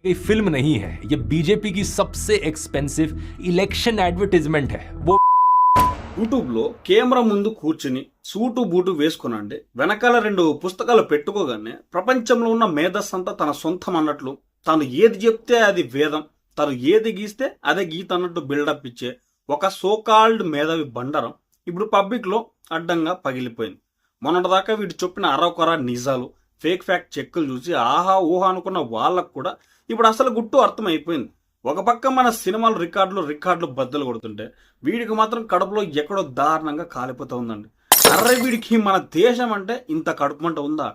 ये फिल्म नहीं है, ये बीजेपी की सबसे एक्सपेंसिव इलेक्शन एडवर्टाइजमेंट है। वो యూట్యూబ్ లో కెమెరా ముందు కూర్చుని సూటు బూటు వేసుకునండి వెనకాల 2 పుస్తకాలు పెట్టుకోగానే ప్రపంచంలో ఉన్న మేధస్సంతా తన సొంతం అన్నట్లు, తాను ఏది చెప్తే అది వేదం, తను ఏది గీస్తే అదే గీత అన్నట్టు బిల్డప్ ఇచ్చే ఒక సోకాల్డ్ మేధావి బండారం ఇప్పుడు పబ్లిక్ లో అడ్డంగా పగిలిపోయింది. మొన్నటిదాకా వీడు చెప్పిన అరకొర నిజాలు, ఫేక్ ఫ్యాక్ట్ చెక్కులు చూసి ఆహా ఊహా అనుకున్న వాళ్ళకు కూడా ఇప్పుడు అసలు గుట్టు అర్థమైపోయింది. ఒక పక్క మన సినిమాలు రికార్డులు బద్దలు కొడుతుంటే వీడికి మాత్రం కడుపులో ఎక్కడో దారుణంగా కాలిపోతా ఉందండి. అర్రే వీడికి మన దేశం అంటే ఇంత కడుపుమంట ఉందా,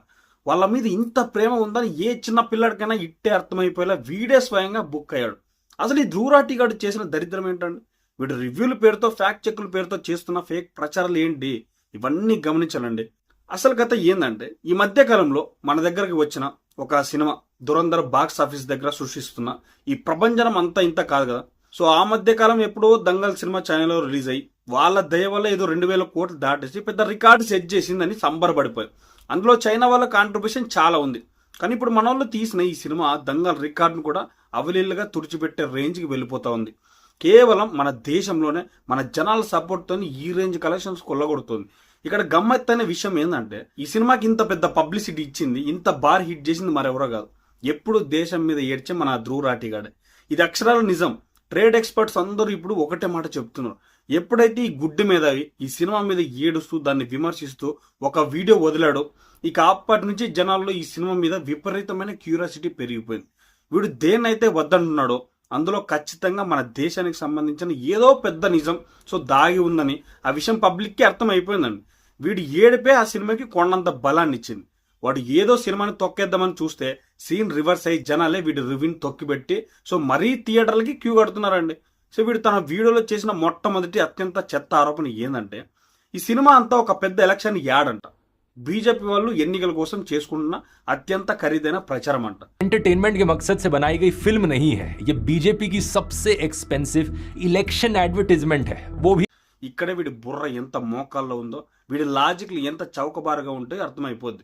వాళ్ళ మీద ఇంత ప్రేమ ఉందని ఏ చిన్న పిల్లడికైనా ఇట్టే అర్థమైపోయేలా వీడే స్వయంగా బుక్ అయ్యాడు. అసలు ఈ ధ్రువరాటి గారు చేసిన దరిద్రం ఏంటండి? వీడు రివ్యూల పేరుతో ఫ్యాక్ట్ చెక్కుల పేరుతో చేస్తున్న ఫేక్ ప్రచారాలు ఏంటి, ఇవన్నీ గమనించాలండి. అసలు కథ ఏందంటే, ఈ మధ్య కాలంలో మన దగ్గరకు వచ్చిన ఒక సినిమా దురంధర్ బాక్స్ ఆఫీస్ దగ్గర సృష్టిస్తున్న ఈ ప్రభంజనం అంతా ఇంత కాదు కదా. సో ఆ మధ్య కాలం ఎప్పుడో దంగల్ సినిమా ఛానల్లో రిలీజ్ అయ్యి వాళ్ళ దయ వల్ల ఏదో 2000 కోట్లు దాటేసి పెద్ద రికార్డు సెట్ చేసిందని సంబరపడిపోయారు. అందులో చైనా వాళ్ళ కాంట్రిబ్యూషన్ చాలా ఉంది. కానీ ఇప్పుడు మన వాళ్ళు తీసిన ఈ సినిమా దంగల్ రికార్డును కూడా అవలీలుగా తుడిచిపెట్టే రేంజ్కి వెళ్ళిపోతా ఉంది. కేవలం మన దేశంలోనే మన జనాల సపోర్ట్తో ఈ రేంజ్ కలెక్షన్స్ కొల్లగొడుతుంది. ఇక్కడ గమ్మత్తైన విషయం ఏంటంటే, ఈ సినిమాకి ఇంత పెద్ద పబ్లిసిటీ ఇచ్చింది, ఇంత బార్ హిట్ చేసింది మరెవరో కాదు, ఎప్పుడు దేశం మీద ఏడ్చే మన ధ్రువరాటిగాడే. ఇది అక్షరాల నిజం. ట్రేడ్ ఎక్స్పర్ట్స్ అందరూ ఇప్పుడు ఒకటే మాట చెప్తున్నారు. ఎప్పుడైతే ఈ గుడ్డి మేధావి ఈ సినిమా మీద ఏడుస్తూ దాన్ని విమర్శిస్తూ ఒక వీడియో వదిలాడో, ఇక అప్పటి నుంచి జనాల్లో ఈ సినిమా మీద విపరీతమైన క్యూరియాసిటీ పెరిగిపోయింది. వీడు దేన్నైతే వద్దంటున్నాడో అందులో ఖచ్చితంగా మన దేశానికి సంబంధించిన ఏదో పెద్ద నిజం సో దాగి ఉందని ఆ విషయం పబ్లిక్కి అర్థమైపోయిందండి. వీడి ఏడిపే ఆ సినిమాకి కొండంత బలాన్ని ఇచ్చింది. వాడు ఏదో సినిమాని తొక్కేద్దామని చూస్తే సీన్ రివర్స్ అయ్యి జనాలే వీడి రివ్యూని తొక్కిపెట్టి సో మరీ థియేటర్లకి క్యూ కడుతున్నారండి. సో వీడు తన వీడియోలో చేసిన మొట్టమొదటి అత్యంత చెత్త ఆరోపణ ఏంటంటే, ఈ సినిమా అంతా ఒక పెద్ద ఎలక్షన్ యాడ్ అంట, బీజేపీ వాళ్ళు ఎన్నికల కోసం చేసుకుంటున్న అత్యంత ఖరీదైన ప్రచారం అంట. एंटरटेनमेंट के मकसद से बनाई गई फिल्म नहीं है, ये बीजेपी की सबसे एक्सपेंसिव इलेक्शन एडवर्टाइजमेंट है। वो भी ఇక్కడే వీడి బుర్ర ఎంత మోకాల్లో ఉందో, వీడి లాజిక్లు ఎంత చౌకబారుగా ఉంటాయో అర్థమైపోద్ది.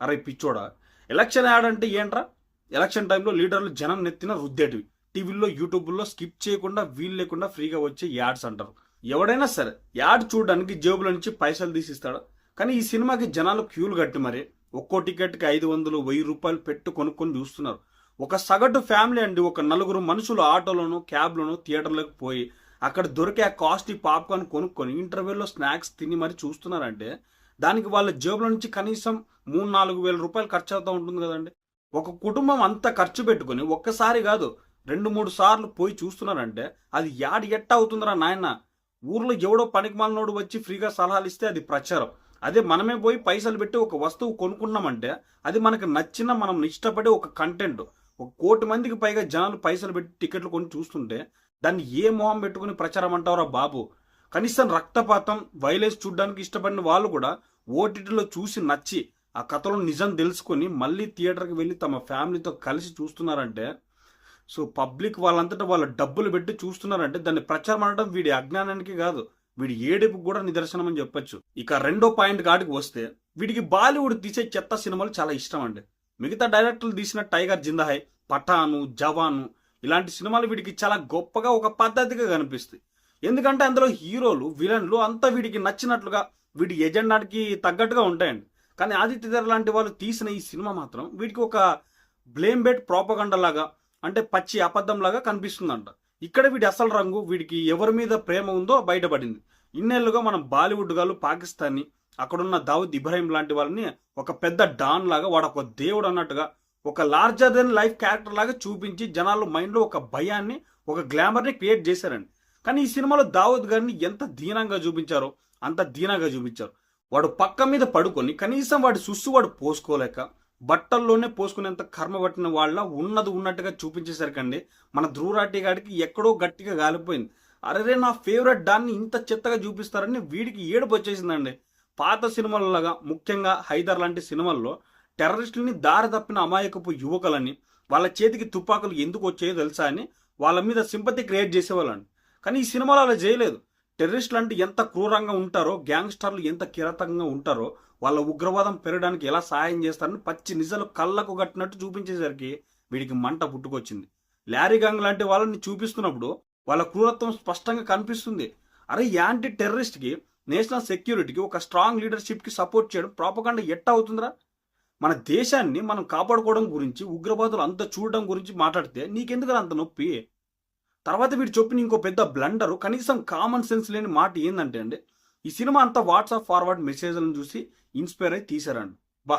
అరే పిచ్చోడా, ఎలక్షన్ యాడ్ అంటే ఏంట్రా? ఎలక్షన్ టైంలో లీడర్లు జనం నెత్తిన రుద్దేటివి, టీవీల్లో యూట్యూబ్లో స్కిప్ చేయకుండా వీలు లేకుండా ఫ్రీగా వచ్చే యాడ్స్ అంటారు. ఎవడైనా సరే యాడ్ చూడడానికి జేబుల నుంచి పైసలు తీసిస్తాడు. కానీ ఈ సినిమాకి జనాలు క్యూలు కట్టి మరి ఒక్కో టికెట్కి 500, 1000 రూపాయలు పెట్టు కొనుక్కొని చూస్తున్నారు. ఒక సగటు ఫ్యామిలీ అండి, ఒక 4 మనుషులు ఆటోలోనూ క్యాబ్లోనూ థియేటర్లోకి పోయి అక్కడ దొరికే ఆ కాస్ట్లీ పాప్కార్న్ కొనుక్కొని ఇంటర్వెల్లో స్నాక్స్ తిని మరి చూస్తున్నారంటే దానికి వాళ్ళ జేబుల నుంచి కనీసం 3-4 వేల రూపాయలు ఖర్చు అవుతూ ఉంటుంది కదండి. ఒక కుటుంబం అంతా ఖర్చు పెట్టుకుని ఒక్కసారి కాదు 2-3 సార్లు పోయి చూస్తున్నారంటే అది యాడ్ ఎట్ట అవుతుందిరా నాయన. ఊర్లో ఎవడో పనికిమాలినోడు వచ్చి ఫ్రీగా సలహాలు ఇస్తే అది ప్రచారం. అదే మనమే పోయి పైసలు పెట్టి ఒక వస్తువు కొనుక్కున్నామంటే అది మనకు నచ్చిన, మనం ఇష్టపడే ఒక కంటెంట్. 1 కోటి మందికి పైగా జనాలు పైసలు పెట్టి టికెట్లు కొని చూస్తుంటే దాన్ని ఏ మొహం పెట్టుకుని ప్రచారం అంటావురా బాబు. కనీసం రక్తపాతం, వైలెన్స్ చూడడానికి ఇష్టపడిన వాళ్ళు కూడా ఓటీటీలో చూసి నచ్చి ఆ కథలో నిజం తెలుసుకొని మళ్ళీ థియేటర్కి వెళ్ళి తమ ఫ్యామిలీతో కలిసి చూస్తున్నారంటే, సో పబ్లిక్ వాళ్ళంతటా వాళ్ళ డబ్బులు పెట్టి చూస్తున్నారంటే దాన్ని ప్రచారం అనడం వీడి అజ్ఞానానికి కాదు, వీడి ఏడుపు కూడా నిదర్శనం అని చెప్పొచ్చు. ఇక రెండో పాయింట్ కాడికి వస్తే, వీడికి బాలీవుడ్ తీసే చెత్త సినిమాలు చాలా ఇష్టం అండి. మిగతా డైరెక్టర్లు తీసిన టైగర్ జిందా హై, పఠాను, జవాను ఇలాంటి సినిమాలు వీడికి చాలా గొప్పగా ఒక పద్ధతిగా కనిపిస్తాయి. ఎందుకంటే అందులో హీరోలు, విలన్లు అంతా వీడికి నచ్చినట్లుగా వీడి ఎజెండాకి తగ్గట్టుగా ఉంటాయండి. కానీ ఆదిత్యధర్ లాంటి వాళ్ళు తీసిన ఈ సినిమా మాత్రం వీడికి ఒక బ్లేమ్ బెట్ ప్రోపగండా లాగా, అంటే పచ్చి అబద్ధం లాగా కనిపిస్తుందంట. ఇక్కడ వీడి అసలు రంగు, వీడికి ఎవరి మీద ప్రేమ ఉందో బయటపడింది. ఇన్నేళ్లుగా మనం బాలీవుడ్ గాలు, పాకిస్తాన్ని, అక్కడున్న దావుద్ ఇబ్రాహిం లాంటి వాళ్ళని ఒక పెద్ద డాన్ లాగా, వాడు ఒక దేవుడు అన్నట్టుగా, ఒక లార్జర్ దెన్ లైఫ్ క్యారెక్టర్ లాగా చూపించి జనాల మైండ్లో ఒక భయాన్ని, ఒక గ్లామర్ని క్రియేట్ చేశారండి. కానీ ఈ సినిమాలో దావుద్ గారిని ఎంత దీనంగా చూపించారో అంత దీనంగా చూపించారు. వాడు పక్క మీద పడుకొని కనీసం వాడి సుస్సు వాడు పోసుకోలేక బట్టల్లోనే పోసుకునేంత కర్మ పట్టిన వాళ్ళ ఉన్నది ఉన్నట్టుగా చూపించేసరికండి మన ధ్రువరాటి గారికి ఎక్కడో గట్టిగా గాలిపోయింది. అరే నా ఫేవరెట్ డాన్ని ఇంత చెత్తగా చూపిస్తారని వీడికి ఏడుపు వచ్చేసిందండి. పాత సినిమాలలాగా, ముఖ్యంగా హైదర్ లాంటి సినిమాల్లో టెర్రరిస్టులని దారి తప్పిన అమాయకపు యువకులని వాళ్ళ చేతికి తుపాకులు ఎందుకు వచ్చాయో తెలుసా అని వాళ్ళ మీద సింపతి క్రియేట్ చేసేవాళ్ళండి. కానీ ఈ సినిమాలో అలా చేయలేదు. టెర్రరిస్టులు అంటే ఎంత క్రూరంగా ఉంటారో, గ్యాంగ్స్టర్లు ఎంత కిరాతకంగా ఉంటారో, వాళ్ళ ఉగ్రవాదం పెరగడానికి ఎలా సహాయం చేస్తారని పచ్చి నిజాలు కళ్ళకు కట్టినట్టు చూపించేసరికి వీడికి మంట పుట్టుకొచ్చింది. లారీ గంగ్ లాంటి వాళ్ళని చూపిస్తున్నప్పుడు వాళ్ళ క్రూరత్వం స్పష్టంగా కనిపిస్తుంది. అరే యాంటీ టెర్రరిస్ట్కి, నేషనల్ సెక్యూరిటీకి, ఒక స్ట్రాంగ్ లీడర్షిప్కి సపోర్ట్ చేయడం ప్రాపగండా ఎట్ట అవుతుందిరా? మన దేశాన్ని మనం కాపాడుకోవడం గురించి, ఉగ్రవాదులు అంత చూడడం గురించి మాట్లాడితే నీకెందుకు అంత నొప్పి? తర్వాత వీడు చెప్పిన ఇంకో పెద్ద బ్లండరు, కనీసం కామన్ సెన్స్ లేని మాట ఏంటంటే అండి, ఈ సినిమా అంతా వాట్సాప్ ఫార్వర్డ్ మెసేజ్లను చూసి ఇన్స్పైర్ అయి తీశారండి. బా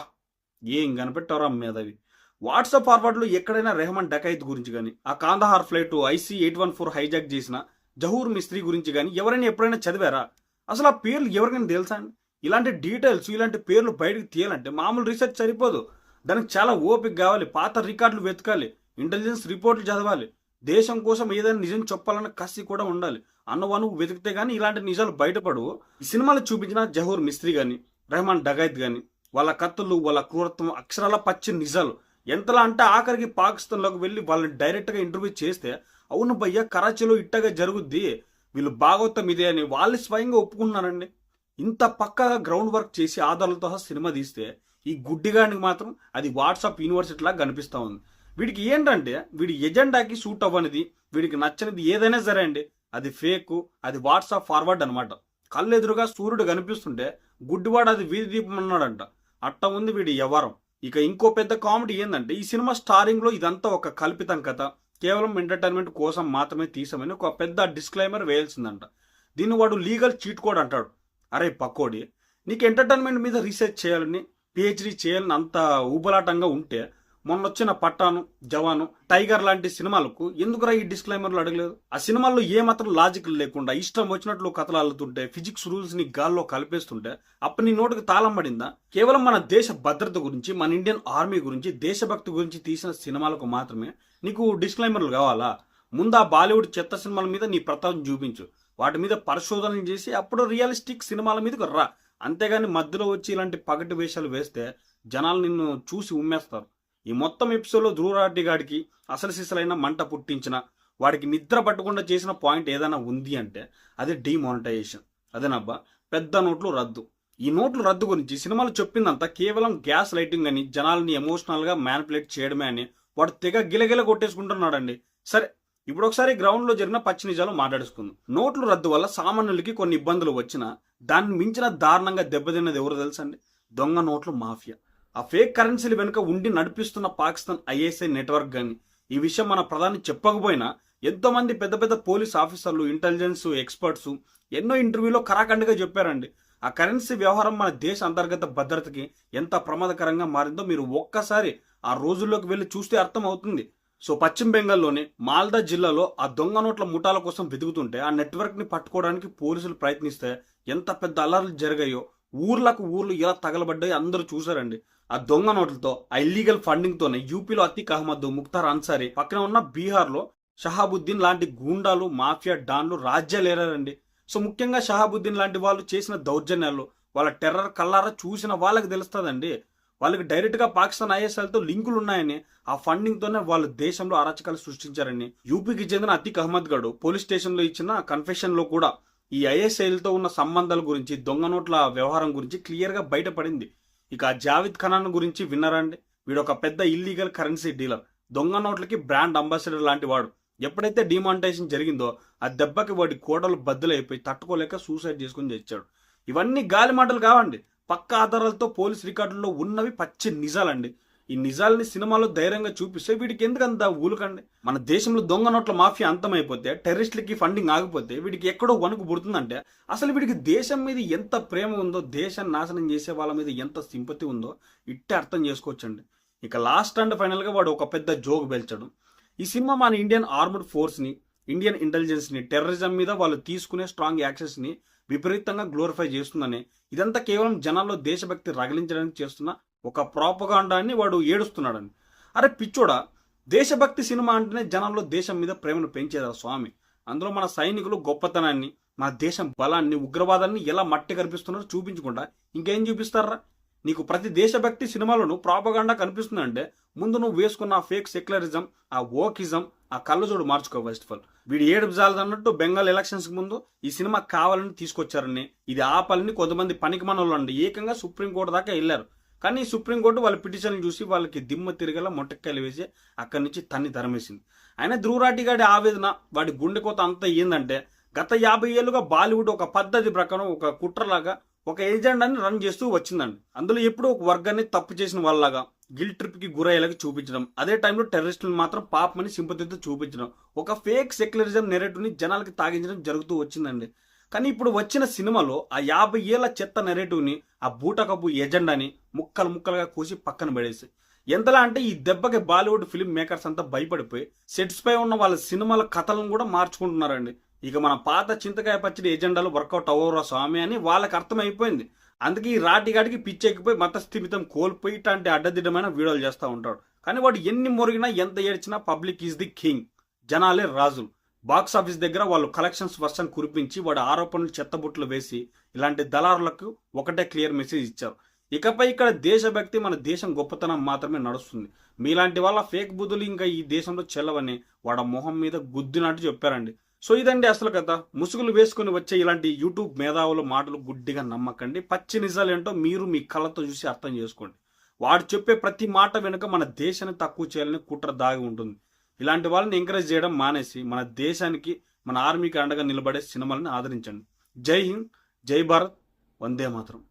ఏం కనిపెట్టారా మీదవి. వాట్సాప్ ఫార్వర్డ్లో ఎక్కడైనా రెహమాన్ డకైత్ గురించి కానీ, ఆ కాందహార్ ఫ్లైట్ IC-814 హైజాక్ చేసిన జహూర్ మిస్త్రీ గురించి కానీ ఎవరైనా ఎప్పుడైనా చదివారా? అసలు ఆ పేర్లు ఎవరికైనా తెలుసా అండి? ఇలాంటి డీటెయిల్స్, ఇలాంటి పేర్లు బయటకు తీయాలంటే మామూలు రీసెర్చ్ సరిపోదు. దానికి చాలా ఓపిక కావాలి, పాత రికార్డులు వెతకాలి, ఇంటెలిజెన్స్ రిపోర్ట్లు చదవాలి, దేశం కోసం ఏదైనా నిజం చెప్పాలన్న కసి కూడా ఉండాలి. అన్నవను వెతికితే గానీ ఇలాంటి నిజాలు బయటపడవు. ఈ సినిమాలో చూపించిన జహూర్ మిస్త్రీ కానీ, రెహమాన్ డకైత్ కానీ, వాళ్ళ కత్తులు, వాళ్ళ క్రూరత్వం అక్షరాల పచ్చి నిజాలు. ఎంతలా అంటే ఆఖరికి పాకిస్తాన్లోకి వెళ్ళి వాళ్ళని డైరెక్ట్గా ఇంటర్వ్యూ చేస్తే, అవును భయ్య కరాచీలో ఇట్టగా జరుగుద్ది, వీళ్ళు భాగవతం ఇదే అని వాళ్ళు స్వయంగా ఒప్పుకుంటున్నారండి. ఇంత పక్కాగా గ్రౌండ్ వర్క్ చేసి ఆధారాలతో సినిమా తీస్తే ఈ గుడ్డిగానికి మాత్రం అది వాట్సాప్ యూనివర్సిటీ లాగా కనిపిస్తూ ఉంది. వీడికి ఏంటంటే వీడి ఎజెండాకి సూట్ అవ్వనిది, వీడికి నచ్చనిది ఏదైనా సరే అండి, అది ఫేక్, అది వాట్సాప్ ఫార్వర్డ్ అనమాట. కళ్ళు ఎదురుగా సూర్యుడు కనిపిస్తుంటే గుడ్డివాడు అది వీధి దీపం అన్నాడంట. అట్ట ఉంది వీడి వ్యవహారం. ఇక ఇంకో పెద్ద కామెడీ ఏంటంటే, ఈ సినిమా స్టారింగ్ లో ఇదంతా ఒక కల్పితం కథ, కేవలం ఎంటర్టైన్మెంట్ కోసం మాత్రమే తీసామని ఒక పెద్ద డిస్క్లైమర్ వేయాల్సిందంట. దీన్ని వాడు లీగల్ చీట్ కోడ్ అంటాడు. అరే పక్కోడి, నీకు ఎంటర్టైన్మెంట్ మీద రీసెర్చ్ చేయాలని, PhD చేయాలని అంత ఊబలాటంగా ఉంటే మొన్నొచ్చిన పట్టాను, జవాను, టైగర్ లాంటి సినిమాలకు ఎందుకురా ఈ డిస్క్లైమర్లు అడగలేదు? ఆ సినిమాల్లో ఏమాత్రం లాజిక్ లేకుండా ఇష్టం వచ్చినట్లు కథలు అల్లుతుంటే, ఫిజిక్స్ రూల్స్ ని గాల్లో కలిపేస్తుంటే అప్పుడు నీ నోటికి తాళం పడిందా? కేవలం మన దేశ భద్రత గురించి, మన ఇండియన్ ఆర్మీ గురించి, దేశభక్తి గురించి తీసిన సినిమాలకు మాత్రమే నీకు డిస్క్లైమర్లు కావాలా? ముందు ఆ బాలీవుడ్ చెత్త సినిమాల మీద నీ ప్రతాపం చూపించు, వాటి మీద పరిశోధన చేసి అప్పుడు రియలిస్టిక్ సినిమాల మీదకి రా. అంతేగాని మధ్యలో వచ్చి ఇలాంటి పగటి వేషాలు వేస్తే జనాలు నిన్ను చూసి ఉమ్మేస్తారు. ఈ మొత్తం ఎపిసోడ్లో ధ్రువరాటి గాడికి అసలు సిసలైన మంట పుట్టించిన, వాడికి నిద్ర పట్టకుండా చేసిన పాయింట్ ఏదైనా ఉంది అంటే అది డిమానిటైజేషన్. అదేనబ్బా, పెద్ద నోట్లు రద్దు. ఈ నోట్లు రద్దు గురించి సినిమాలు చెప్పిందంతా కేవలం గ్యాస్ లైటింగ్ అని, జనాల్ని ఎమోషనల్గా మ్యానిపులేట్ చేయడమే అని వాడు తెగ గిలగిల కొట్టేసుకుంటున్నాడండి. సరే, ఇప్పుడు ఒకసారి గ్రౌండ్ లో జరిగిన పచ్చి నిజాలు మాట్లాడుకుందాం. నోట్లు రద్దు వల్ల సామాన్యులకి కొన్ని ఇబ్బందులు వచ్చినా దాన్ని మించిన దారుణంగా దెబ్బతిన్నది ఎవరు తెలుసండి? దొంగ నోట్లు మాఫియా. ఆ ఫేక్ కరెన్సీలు వెనుక ఉండి నడిపిస్తున్న పాకిస్తాన్ ISI నెట్వర్క్ కానీ. ఈ విషయం మన ప్రధాని చెప్పకపోయినా ఎంతో మంది పెద్ద పెద్ద పోలీస్ ఆఫీసర్లు, ఇంటెలిజెన్స్ ఎక్స్పర్ట్స్ ఎన్నో ఇంటర్వ్యూలో కరాఖండిగా చెప్పారండి. ఆ కరెన్సీ వ్యవహారం మన దేశ అంతర్గత భద్రతకి ఎంత ప్రమాదకరంగా మారిందో మీరు ఒక్కసారి ఆ రోజుల్లోకి వెళ్ళి చూస్తే అర్థం అవుతుంది. సో పశ్చిమ బెంగాల్లోని మాల్దా జిల్లాలో ఆ దొంగ నోట్ల ముఠాల కోసం వెతుకుతుంటే ఆ నెట్వర్క్ ని పట్టుకోవడానికి పోలీసులు ప్రయత్నిస్తే ఎంత పెద్ద అల్లర్లు జరిగాయో, ఊర్లు ఎలా తగలబడ్డాయో అందరూ చూసారండి. ఆ దొంగ నోట్లతో, ఆ ఇల్లీగల్ ఫండింగ్ తోనే యూపీలో అతీక్ అహ్మద్, ముఖ్తార్ అన్సారీ, పక్కన ఉన్న బీహార్లో షహాబుద్దీన్ లాంటి గూండాలు, మాఫియా డాన్లు రాజ్యాలేరారండి. సో ముఖ్యంగా షహాబుద్దీన్ లాంటి వాళ్ళు చేసిన దౌర్జన్యాలు, వాళ్ళ టెర్రర్ కల్లారా చూసిన వాళ్ళకి తెలుస్తుందండి. వాళ్ళకి డైరెక్ట్ గా పాకిస్తాన్ ISIలతో లింకులు ఉన్నాయని, ఆ ఫండింగ్ తోనే వాళ్ళు దేశంలో అరాచకాలు సృష్టించారని యూపీకి చెందిన అతీక్ అహ్మద్ గడు పోలీస్ స్టేషన్ లో ఇచ్చిన కన్ఫెషన్ లో కూడా ఈ ISIలతో ఉన్న సంబంధాల గురించి, దొంగ నోట్ల వ్యవహారం గురించి క్లియర్ గా బయటపడింది. ఇక జావిద్ ఖాన్ గురించి విన్నారండి? వీడు ఒక పెద్ద ఇల్లీగల్ కరెన్సీ డీలర్, దొంగ నోట్లకి బ్రాండ్ అంబాసిడర్ లాంటి వాడు. ఎప్పుడైతే డిమానిటైజేషన్ జరిగిందో ఆ దెబ్బకి వాడి కోటలు బద్దలైపోయి తట్టుకోలేక సూసైడ్ చేసుకుని తెచ్చాడు. ఇవన్నీ గాలి మాటలు కావండి, పక్క ఆధారాలతో పోలీస్ రికార్డుల్లో ఉన్నవి పచ్చి నిజాలండి. ఈ నిజాలని సినిమాలో ధైర్యంగా చూపిస్తే వీడికి ఎందుకంత ఊలుకండి? మన దేశంలో దొంగ నోట్ల మాఫియా అంతమైపోతే, టెర్రరిస్టులకి ఫండింగ్ ఆగిపోతే వీడికి ఎక్కడో వణుకు పుడుతుందంటే అసలు వీడికి దేశం మీద ఎంత ప్రేమ ఉందో, దేశాన్ని నాశనం చేసే వాళ్ళ మీద ఎంత సింపతి ఉందో ఇట్టే అర్థం చేసుకోవచ్చండి. ఇక లాస్ట్ అండ్ ఫైనల్గా వాడు ఒక పెద్ద జోక్ పేల్చాడు. ఈ సినిమా మన ఇండియన్ ఆర్మ్డ్ ఫోర్స్ని, ఇండియన్ ఇంటెలిజెన్స్ని, టెర్రరిజం మీద వాళ్ళు తీసుకునే స్ట్రాంగ్ యాక్సెస్ని విపరీతంగా గ్లోరిఫై చేస్తుందని, ఇదంతా కేవలం జనాల్లో దేశభక్తి రగిలించడానికి చేస్తున్న ఒక ప్రాపగాండా అని వాడు ఏడుస్తున్నాడని. అరే పిచ్చోడా, దేశభక్తి సినిమా అంటేనే జనాల్లో దేశం మీద ప్రేమను పెంచేదా స్వామి? అందులో మన సైనికులు గొప్పతనాన్ని, మన దేశం బలాన్ని, ఉగ్రవాదాన్ని ఎలా మట్టి కనిపిస్తున్నారో చూపించకుండా ఇంకేం చూపిస్తారా? నీకు ప్రతి దేశభక్తి సినిమాలోనూ ప్రాపగాండా కనిపిస్తుందంటే ముందు నువ్వు వేసుకున్న ఆ ఫేక్ సెక్యులరిజం, ఆ ఓకిజం, ఆ కళ్ళజోడు మార్చుకో. ఫస్ట్ ఆఫ్ ఆల్ వీడు ఏడుపు జాలదన్నట్టు బెంగాల్ ఎలక్షన్స్ కి ముందు ఈ సినిమా కావాలని తీసుకొచ్చారని, ఇది ఆపాలని కొంతమంది పనికి మనోళ్ళు అండి ఏకంగా సుప్రీంకోర్టు దాకా వెళ్ళారు. కానీ సుప్రీంకోర్టు వాళ్ళ పిటిషన్లు చూసి వాళ్ళకి దిమ్మ తిరిగేలా మొట్టకాయలు వేసి అక్కడి నుంచి తన్ని తరమేసింది. అయినా ధ్రువరాటి గారి ఆవేదన, వాడి గుండె కోత అంతా ఏందంటే, గత 50 ఏళ్ళుగా బాలీవుడ్ ఒక పద్ధతి ప్రకారం ఒక కుట్రలాగా ఒక ఏజెండాని రన్ చేస్తూ వచ్చిందండి. అందులో ఎప్పుడూ ఒక వర్గాన్ని తప్పు చేసిన వాళ్ళలాగా గిల్ ట్రిప్ కి గురయ్యేలాగా చూపించడం, అదే టైంలో టెర్రరిస్టులు మాత్రం పాపమని సింపతితో చూపించడం, ఒక ఫేక్ సెక్యులరిజం నెరేటివ్ ని జనాలకి తాగించడం జరుగుతూ వచ్చిందండి. కానీ ఇప్పుడు వచ్చిన సినిమాలో ఆ 50 ఏళ్ల చెత్త నెరేటివ్ ని, ఆ బూటకపు ఎజెండాని ముక్కలు ముక్కలుగా కోసి పక్కన పడేసి, ఎంతలా అంటే ఈ దెబ్బకి బాలీవుడ్ ఫిల్మ్ మేకర్స్ అంతా భయపడిపోయి సెట్స్ పై ఉన్న వాళ్ళ సినిమాల కథలను కూడా మార్చుకుంటున్నారండి. ఇక మన పాత చింతకాయ పచ్చడి ఎజెండాలు వర్కౌట్ అవ్వరా స్వామి అని వాళ్ళకి అర్థమైపోయింది. అందుకే ఈ రాటిగాడికి పిచ్చెక్కిపోయి మతస్థిమితం కోల్పోయి ఇట్లాంటి అడ్డదిడ్డమైన వీడియోలు చేస్తూ ఉంటాడు. కానీ వాడు ఎన్ని మొరిగినా ఎంత ఏడ్చినా పబ్లిక్ ఈజ్ ది కింగ్, జనాలే రాజులు. బాక్స్ ఆఫీస్ దగ్గర వాళ్ళు కలెక్షన్స్ వర్షం కురిపించి వాడు ఆరోపణలు చెత్తబుట్లు వేసి ఇలాంటి దళారులకు ఒకటే క్లియర్ మెసేజ్ ఇచ్చారు. ఇకపై ఇక్కడ దేశభక్తి, మన దేశం గొప్పతనం మాత్రమే నడుస్తుంది. మీలాంటి వాళ్ళ ఫేక్ బుద్ధులు ఇంకా ఈ దేశంలో చెల్లవని వాడ మొహం మీద గుద్దినట్టు చెప్పారండి. సో ఇదండి అసలు కథ. ముసుగులు వేసుకుని వచ్చే ఇలాంటి యూట్యూబ్ మేధావుల మాటలు గుడ్డిగా నమ్మకండి. పచ్చి నిజాలు ఏంటో మీరు మీ కళ్ళతో చూసి అర్థం చేసుకోండి. వాడు చెప్పే ప్రతి మాట వెనుక మన దేశాన్ని తక్కువ చేయాలని కుట్ర దాగి ఉంటుంది. ఇలాంటి వాళ్ళని ఎంకరేజ్ చేయడం మానేసి మన దేశానికి, మన ఆర్మీకి అండగా నిలబడే సినిమాలను ఆదరించండి. జై హింద్, జై భారత్, వందే మాతరం.